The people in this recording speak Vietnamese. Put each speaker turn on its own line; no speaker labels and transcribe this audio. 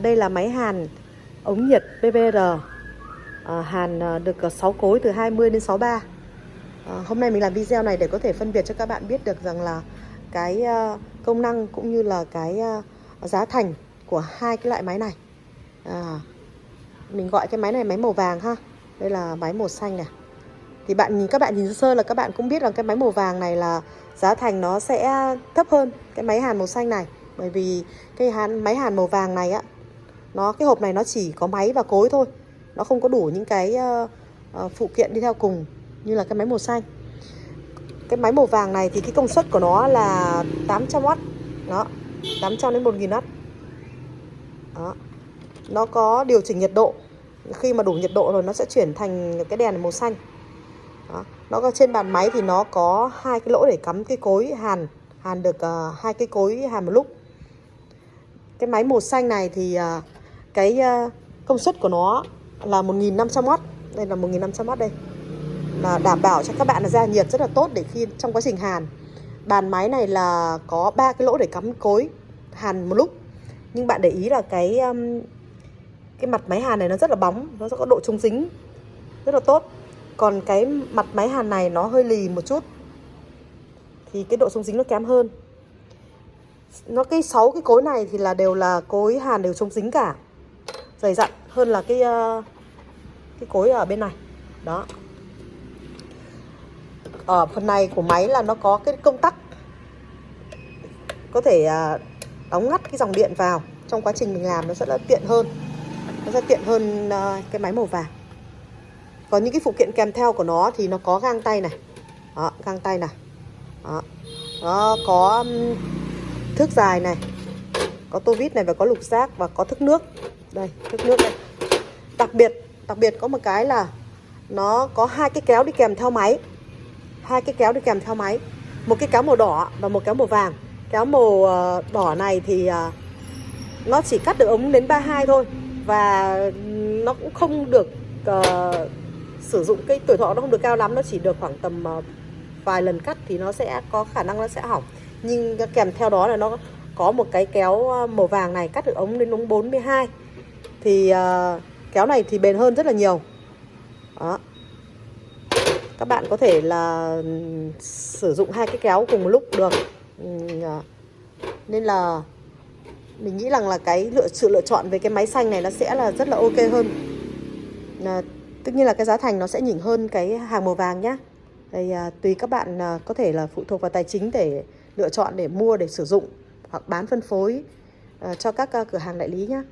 Đây là máy hàn ống nhiệt PPR, hàn được 6 cối từ 20 đến 63. Hôm nay mình làm video này để có thể phân biệt cho các bạn biết được rằng là cái công năng cũng như là cái giá thành của hai cái loại máy này. Mình gọi cái máy này máy màu vàng ha. Đây là máy màu xanh này. Thì các bạn nhìn sơ là các bạn cũng biết rằng cái máy màu vàng này là giá thành nó sẽ thấp hơn cái máy hàn màu xanh này. Bởi vì cái máy hàn màu vàng này á, cái hộp này nó chỉ có máy và cối thôi. Nó không có đủ những cái phụ kiện đi theo cùng như là cái máy màu xanh. Cái máy màu vàng này thì cái công suất của nó là 800W. Đó, 800 đến 1000W. Đó. Nó có điều chỉnh nhiệt độ. Khi mà đủ nhiệt độ rồi nó sẽ chuyển thành cái đèn màu xanh. Đó. Nó có trên bàn máy thì nó có hai cái lỗ để cắm cái cối hàn được hai cái cối hàn một lúc. Cái máy màu xanh này thì cái công suất của nó là 1500W. Đây là 1500W đây. Là đảm bảo cho các bạn là ra nhiệt rất là tốt để khi trong quá trình hàn. Bàn máy này là có 3 cái lỗ để cắm cối hàn một lúc. Nhưng bạn để ý là cái mặt máy hàn này nó rất là bóng, nó sẽ có độ chống dính rất là tốt. Còn cái mặt máy hàn này nó hơi lì một chút thì cái độ chống dính nó kém hơn. Cái 6 cái cối này thì đều là cối hàn đều chống dính cả, dày dặn hơn là cái cối ở bên này. Đó. Ở phần này của máy là nó có cái công tắc có thể đóng ngắt cái dòng điện vào. Trong quá trình mình làm nó sẽ là tiện hơn. Nó sẽ tiện hơn cái máy màu vàng. Còn những cái phụ kiện kèm theo của nó thì nó có găng tay này. Đó, găng tay này. Đó. Nó có thước dài này, có tô vít này và có lục giác và có thước nước. Đây, thước nước đây. Đặc biệt có một cái là nó có hai cái kéo đi kèm theo máy. Hai cái kéo đi kèm theo máy. Một cái kéo màu đỏ và một kéo màu vàng. Kéo màu đỏ này thì nó chỉ cắt được ống đến 32 thôi. Và nó cũng không được sử dụng, cái tuổi thọ nó không được cao lắm. Nó chỉ được khoảng tầm vài lần cắt thì nó sẽ có khả năng nó sẽ hỏng. Nhưng kèm theo đó là nó có một cái kéo màu vàng này cắt được ống đến ống 42. Thì kéo này thì bền hơn rất là nhiều. Đó. Các bạn có thể là sử dụng hai cái kéo cùng một lúc được. Nên là mình nghĩ rằng là sự lựa chọn về cái máy xanh này nó sẽ là rất là ok hơn. Tất nhiên là cái giá thành nó sẽ nhỉnh hơn cái hàng màu vàng nhé. Thì tùy các bạn có thể là phụ thuộc vào tài chính để lựa chọn để mua, để sử dụng hoặc bán phân phối cho các cửa hàng đại lý nhé.